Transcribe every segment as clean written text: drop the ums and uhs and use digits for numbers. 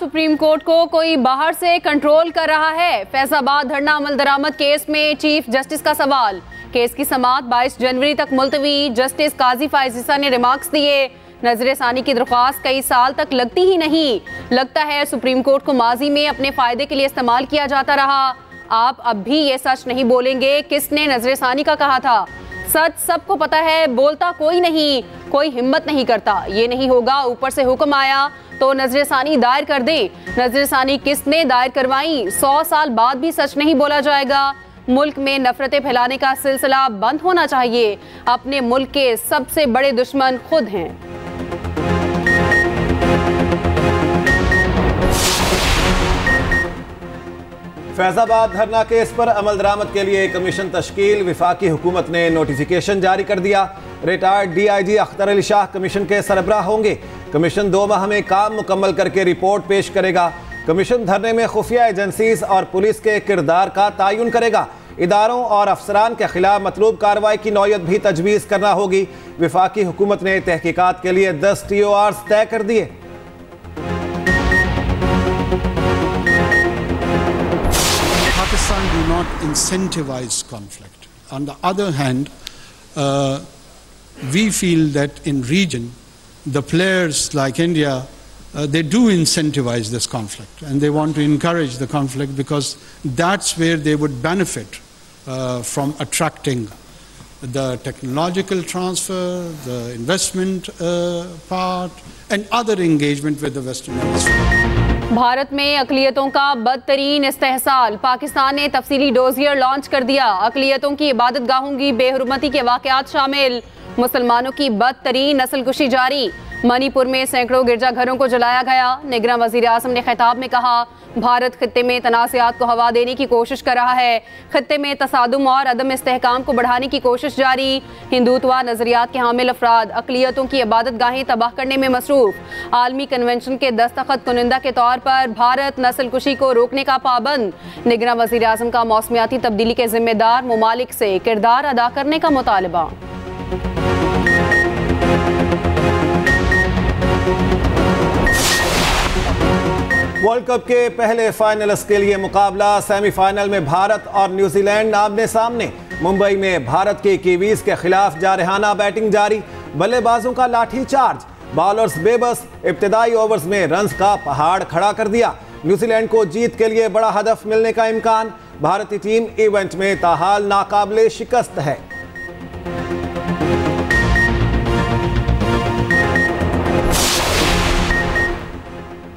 Supreme court को कोई बाहर से कंट्रोल कर रहा है? फैजाबाद धरना अमल दरामद केस में चीफ जस्टिस का सवाल। केस की समाअत 22 जनवरी तक मुलतवी। जस्टिस काजी फायजीसा ने रिमार्क्स दिए। नजर सानी की दरख्वास्त कई साल तक लगती ही नहीं। लगता है सुप्रीम कोर्ट को माजी में अपने फायदे के लिए इस्तेमाल किया जाता रहा। आप अब भी ये सच नहीं बोलेंगे? किसने नजर सानी का कहा था? सच सबको पता है, बोलता कोई नहीं, कोई हिम्मत नहीं करता। ये नहीं होगा, ऊपर से हुक्म आया तो नजर सानी दायर कर दे। नजर सानी किसने दायर करवाई? 100 साल बाद भी सच नहीं बोला जाएगा। मुल्क में नफरतें फैलाने का सिलसिला बंद होना चाहिए। अपने मुल्क के सबसे बड़े दुश्मन खुद हैं। फैजाबाद धरना केस पर अमल दरामद के लिए कमीशन तश्कील। विफाकी हुकूमत ने नोटिफिकेशन जारी कर दिया। Retired DIG Akhtar Ali Shah commission के सरबराह होंगे। कमीशन 2 माह में काम मुकम्मल करके रिपोर्ट पेश करेगा। कमीशन धरने में खुफिया एजेंसीज और पुलिस के किरदार का तयन करेगा। इदारों और अफसरान के खिलाफ मतलूब कार्रवाई की नौयत भी तजवीज़ करना होगी। विफाकी हुकूमत ने तहकीकात के लिए 10 TORs तय कर दिए। Pakistan do not incentivize conflict. On the other hand, we feel that in region, the players like India, they do incentivize this conflict, and they want to encourage the conflict because that's where they would benefit from attracting the technological transfer, the investment part, and other engagement with the Western Hemisphere. Bharat में अक़लियतों का बदतरीन इस्तेहसाल। पाकिस्तान ने तफसीली dossier launch कर दिया। अक़लियतों की इबादत गाहों की बेहुरमती के वाक़यात शामिल। मुसलमानों की बदतरीन नस्लकुशी जारी। मणिपुर में सैकड़ों गिरजाघरों को जलाया गया। निगरान वज़ीर आज़म ने खिताब में कहा, भारत खित्ते में तनाज़ात को हवा देने की कोशिश कर रहा है। खित्ते में तसादुम और अदम इस्तेहकाम को बढ़ाने की कोशिश जारी। हिंदुत्वा नज़रियात के हामिल अफराद अक़लियतों की इबादत गाहें तबाह करने में मसरूफ़। आलमी कन्वेंशन के दस्तखत कुनिंदा के तौर पर भारत नस्लकुशी को रोकने का पाबंद। निगरान वज़ीर आज़म का मौसमियाती तब्दीली के जिम्मेदार ममालिक से किरदार अदा करने का मुतालबा। वर्ल्ड कप के पहले फाइनलिस्ट के लिए मुकाबला। सेमीफाइनल में भारत और न्यूजीलैंड आमने सामने। मुंबई में भारत के कीवीज के खिलाफ जारहाना बैटिंग जारी। बल्लेबाजों का लाठी चार्ज, बॉलर्स बेबस। इब्तिदाई ओवर्स में रन्स का पहाड़ खड़ा कर दिया। न्यूजीलैंड को जीत के लिए बड़ा हदफ मिलने का इम्कान। भारतीय टीम इवेंट में ताहाल नाकाबिले शिकस्त है।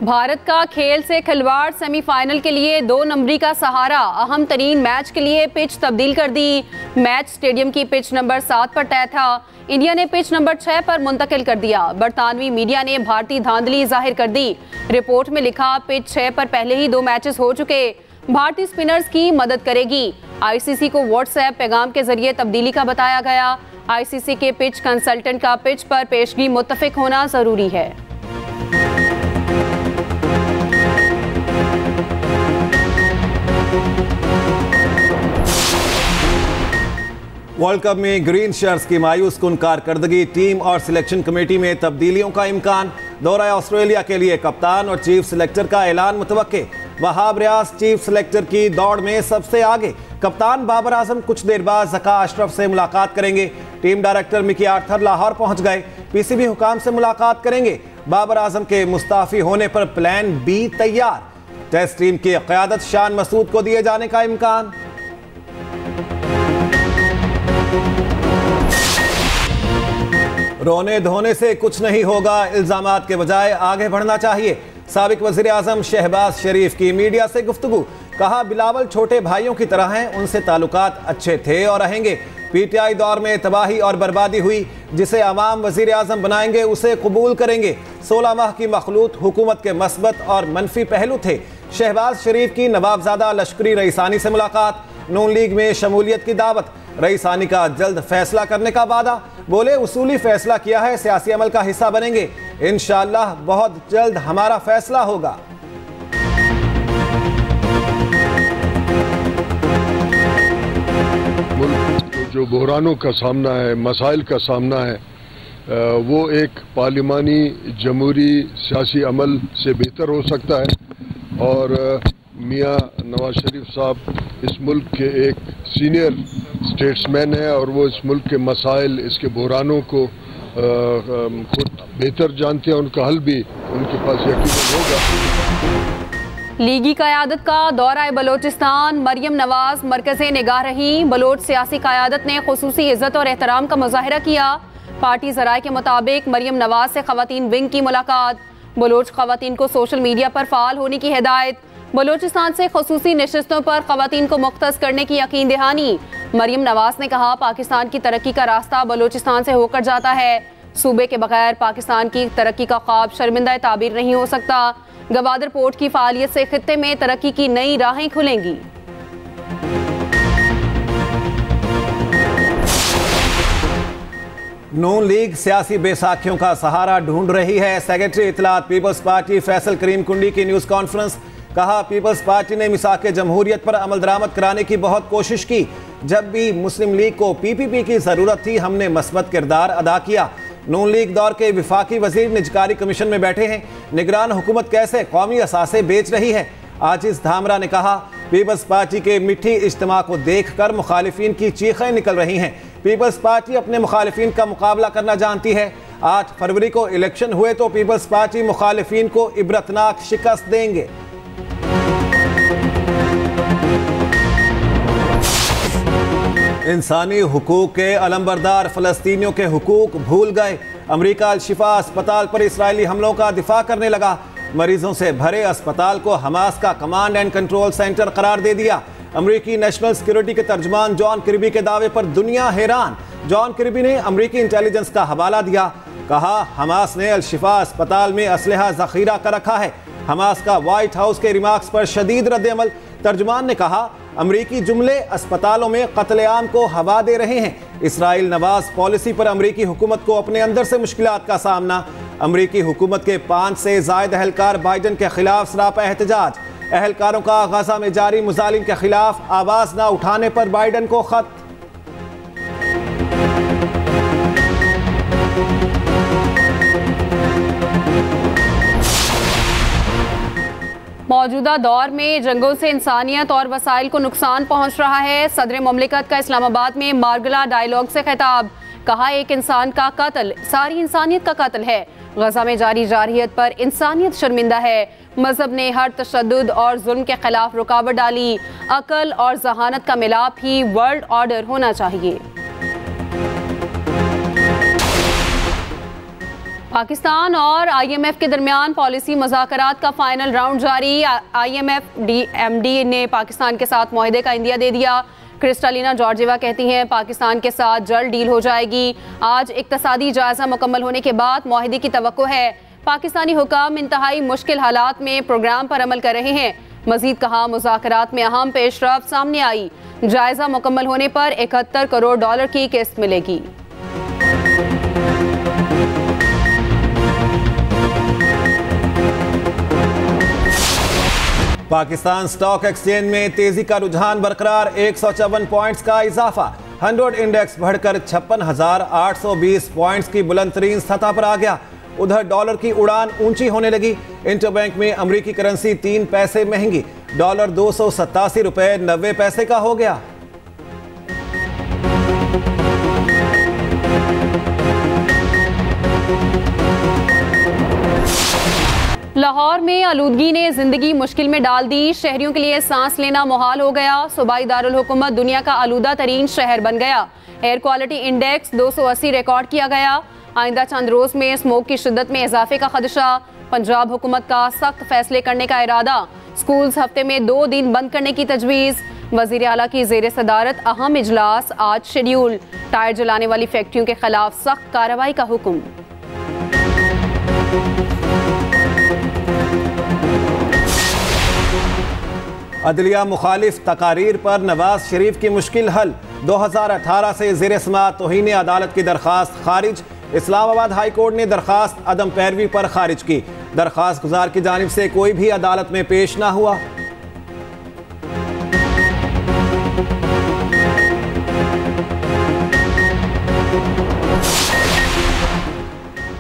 भारत का खेल से खिलवाड़। सेमीफाइनल के लिए 2 नंबरी का सहारा। अहम तरीन मैच के लिए पिच तब्दील कर दी। मैच स्टेडियम की पिच नंबर 7 पर तय था। इंडिया ने पिच नंबर 6 पर मुंतकिल कर दिया। बरतानवी मीडिया ने भारतीय धांधली जाहिर कर दी। रिपोर्ट में लिखा, पिच 6 पर पहले ही 2 मैचेस हो चुके। भारतीय स्पिनर्स की मदद करेगी। ICC को व्हाट्सएप पैगाम के जरिए तब्दीली का बताया गया। ICC के पिच कंसल्टेंट का पिच पर पेशगी मुत्तफिक होना जरूरी है। वर्ल्ड कप में ग्रीन शर्ट्स की मायूस कुन कारकर्दगी। टीम और सिलेक्शन कमेटी में तब्दीलियों का इम्कान। दौरा ऑस्ट्रेलिया के लिए कप्तान और चीफ सिलेक्टर का ऐलान मुतवक्के। वहाब रियाज चीफ सिलेक्टर की दौड़ में सबसे आगे। कप्तान बाबर आजम कुछ देर बाद ज़का अशरफ से मुलाकात करेंगे। Team director Mickey Arthur Lahore पहुंच गए। PCB हुकाम से मुलाकात करेंगे। बाबर आजम के मुस्ताफी होने पर प्लान B तैयार। टेस्ट टीम की क़यादत शान मसूद को दिए जाने का इम्कान। रोने धोने से कुछ नहीं होगा, इल्जामात के बजाय आगे बढ़ना चाहिए। साबिक वज़ीर आज़म शहबाज शरीफ की मीडिया से गुफ्तगू। कहा, बिलावल छोटे भाइयों की तरह हैं, उनसे ताल्लुकात अच्छे थे और रहेंगे। PTI दौर में तबाही और बर्बादी हुई। जिसे अवाम वज़ीर आज़म बनाएंगे उसे कबूल करेंगे। 16 माह की मखलूत हुकूमत के मस्बत और मनफी पहलू थे। शहबाज शरीफ की नवाबजादा लश्करी रईसानी से मुलाकात। नून लीग में शमूलियत की दावत। रईसानी का जल्द फैसला करने का वादा। बोले, उसूली फैसला किया है, सियासी अमल का हिस्सा बनेंगे। इंशाअल्लाह बहुत जल्द हमारा फैसला होगा। जो बहरानों का सामना है, मसाइल का सामना है, वो एक पार्लिमानी जमहूरी सियासी अमल से बेहतर हो सकता है। और मियाँ नवाज शरीफ साहब इस मुल्क के एक सीनियर स्टेट्समैन हैं और वो इस मुल्क के मसाइल, इसके बहरानों को खुद बेहतर जानते हैं। उनका हल भी उनके पास यकीनन होगा। लीगी क़यादत का दौरा बलोचिस्तान, मरियम नवाज मरकज़े निगाह रही। बलोच सियासी क़यादत ने खुसूसी इज़्ज़त और एहतराम का मुजाहिरा किया। पार्टी ज़राए के मुताबिक मरियम नवाज से ख़वातीन विंग की मुलाकात। बलोच ख़वातीन को सोशल मीडिया पर फ़ाल होने की हिदायत। बलोचिस्तान से खुसूसी नशिस्तों पर ख़वातीन को मुख्तस करने की यकीन दहानी। मरियम नवाज ने कहा, पाकिस्तान की तरक्की का रास्ता बलोचिस्तान से होकर जाता है। सूबे के बगैर पाकिस्तान की तरक्की का ख्वाब शर्मिंदा ताबीर नहीं हो सकता। गवादर पोर्ट की फ़ालियत से खित्ते में तरक्की की नई राहें खुलेंगी। नून लीग सियासी बेसाखियों का सहारा ढूंढ रही है। सेक्रेटरी इत्तलात पीपल्स पार्टी फैसल करीम कुंडी की न्यूज़ कॉन्फ्रेंस। कहा, पीपल्स पार्टी ने मिसाक जमहूरियत पर अमल दरामद कराने की बहुत कोशिश की। जब भी मुस्लिम लीग को PPP की ज़रूरत थी, हमने मस्बत किरदार अदा किया। नून लीग दौर के विफाकी वजीर निजकारी कमीशन में बैठे हैं। निगरान हुकूमत कैसे कौमी असासे बेच रही है। आजिज धामरा ने कहा, पीपल्स पार्टी के मिठी इज्तिमा को देख कर मुखालिफिन की चीखें निकल रही हैं। पीपल्स पार्टी अपने मुखालिफिन का मुकाबला करना जानती है। 8 फरवरी को इलेक्शन हुए तो पीपल्स पार्टी मुखालिफिन को इबरतनाक शिकस्त देंगे। इंसानी हुकूक के अलंबरदार फ़लस्तीनियों के हुकूक भूल गए। अमरीका अल-शिफा अस्पताल पर इसराइली हमलों का दिफा करने लगा। मरीजों से भरे अस्पताल को हमास का कमांड एंड कंट्रोल सेंटर करार दे दिया। अमरीकी नेशनल सिक्योरिटी के तर्जमान जॉन किर्बी के दावे पर दुनिया हैरान। जॉन किर्बी ने अमरीकी इंटेलिजेंस का हवाला दिया। कहा, हमास ने अल-शिफा अस्पताल में असलहा जखीरा कर रखा है। हमास का व्हाइट हाउस के रिमार्क्स पर शदीद रद्द-ए-अमल। तर्जमान ने कहा, अमरीकी जुमले अस्पतालों में कत्लेआम को हवा दे रहे हैं। इसराइल नवाज पॉलिसी पर अमरीकी हुकूमत को अपने अंदर से मुश्किलात का सामना। अमरीकी हुकूमत के 5 से ज़ायद अहलकार बाइडन के खिलाफ सरापा एहतजाज। अहलकारों का गजा में जारी मुजालिम के खिलाफ आवाज न उठाने पर बाइडन को खत। मौजूदा दौर में जंगों से इंसानियत और वसाइल को नुकसान पहुंच रहा है। सदर मुमलिकत का इस्लामाबाद में मार्गला डायलॉग से खिताब। कहा, एक इंसान का कत्ल सारी इंसानियत का कत्ल है। गजा में जारी जारहियत पर इंसानियत शर्मिंदा है। मजहब ने हर तशद्दुद और जुल्म के खिलाफ रुकावट डाली। अकल और जहानत का मिलाप ही वर्ल्ड ऑर्डर होना चाहिए। पाकिस्तान और IMF के दरमियान पॉलिसी मुज़ाकरात का फाइनल राउंड जारी। IMF MD ने पाकिस्तान के साथ मुआहदे का इंदिया दे दिया। क्रिस्टालिना जॉर्जिवा कहती हैं, पाकिस्तान के साथ जल्द डील हो जाएगी। आज इक्तसादी जायजा मुकम्मल होने के बाद मुआहदे की तवक्को है। पाकिस्तानी हुकाम इंतहाई मुश्किल हालात में प्रोग्राम पर अमल कर रहे हैं। मजीद कहा, मुज़ाकरात में अहम पेशरफ्त सामने आई। जायजा मुकम्मल होने पर $71 करोड़ की किस्त मिलेगी। पाकिस्तान स्टॉक एक्सचेंज में तेजी का रुझान बरकरार। 154 पॉइंट्स का इजाफा। 100 इंडेक्स बढ़कर 56,820 पॉइंट्स की बुलंदतरीन सतह पर आ गया। उधर डॉलर की उड़ान ऊंची होने लगी। इंटरबैंक में अमरीकी करेंसी 3 पैसे महंगी। डॉलर 287 रुपए 90 पैसे का हो गया। लाहौर में आलूदगी ने जिंदगी मुश्किल में डाल दी। शहरियों के लिए सांस लेना मुहाल हो गया। सूबाई दारुल हुकूमत दुनिया का आलूदा तरीन शहर बन गया। एयर क्वालिटी इंडेक्स 280 रिकॉर्ड किया गया। आइंदा चंद रोज में स्मोक की शिद्दत में इजाफे का खदशा। पंजाब हुकूमत का सख्त फैसले करने का इरादा। स्कूल्स हफ्ते में 2 दिन बंद करने की तजवीज़। वज़ीर आला की ज़ेर सदारत अहम इजलास आज शेड्यूल। टायर जलाने वाली फैक्ट्रियों के खिलाफ सख्त कार्रवाई का हुक्म। अदलिया मुखालिफ तकारीर पर नवाज शरीफ की मुश्किल हल। 2018 से ज़ेर समाअत तौहीन अदालत की दरख्वास्त खारिज। इस्लामाबाद हाई कोर्ट ने दरख्वास्त अदम पैरवी पर खारिज की। दरख्वास्त गुजार की जानिब से कोई भी अदालत में पेश ना हुआ।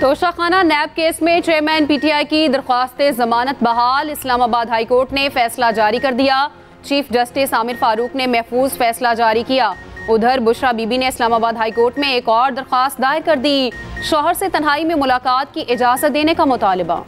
तोशाखाना नैब केस में चेयरमैन पीटीआई की दरख्वास्त जमानत बहाल। इस्लामाबाद हाई कोर्ट ने फैसला जारी कर दिया। चीफ जस्टिस आमिर फारूक ने महफूज फैसला जारी किया। उधर बुशरा बीबी ने इस्लामाबाद हाई कोर्ट में एक और दरख्वास्त दायर कर दी। शौहर से तन्हाई में मुलाकात की इजाजत देने का मुतालिबा।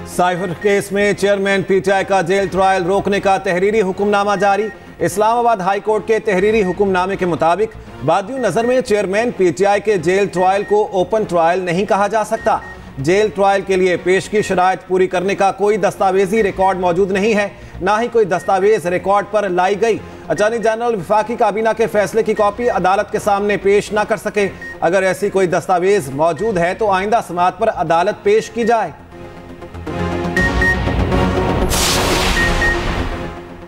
साइफर केस में चेयरमैन पीटीआई का जेल ट्रायल रोकने का तहरीरी हुक्मनामा जारी। इस्लामाबाद हाई कोर्ट के तहरीरी हुक्मनामे के मुताबिक बादियों नजर में चेयरमैन पीटीआई के जेल ट्रायल को ओपन ट्रायल नहीं कहा जा सकता। जेल ट्रायल के लिए पेश की शराइत पूरी करने का कोई दस्तावेजी रिकॉर्ड मौजूद नहीं है, ना ही कोई दस्तावेज रिकॉर्ड पर लाई गई। अटॉर्नी जनरल वफाकी काबीना के फैसले की कॉपी अदालत के सामने पेश ना कर सके। अगर ऐसी कोई दस्तावेज मौजूद है तो आइंदा समाअत पर अदालत पेश की जाए।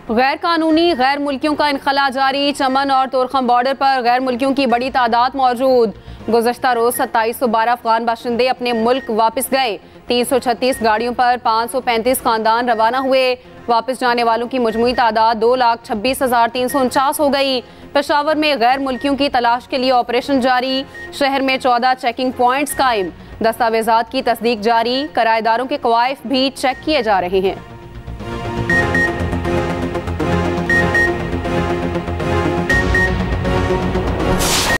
गैर कानूनी गैर मुल्कियों का इनखला जारी। चमन और तोरखम बॉर्डर पर गैर मुल्कियों की बड़ी तादाद मौजूद। गुज़श्ता रोज 2712 अफगान बाशिंदे अपने मुल्क वापस गए। 336 गाड़ियों पर 535 खानदान रवाना हुए। वापस जाने वालों की मजमूई तादाद 2,26,349 हो गई। पेशावर में गैर मुल्कियों की तलाश के लिए ऑपरेशन जारी। शहर में 14 चेकिंग पॉइंट्स कायम। दस्तावेजात की तस्दीक जारी। किराएदारों के कवायफ भी चेक किए जा रहे हैं।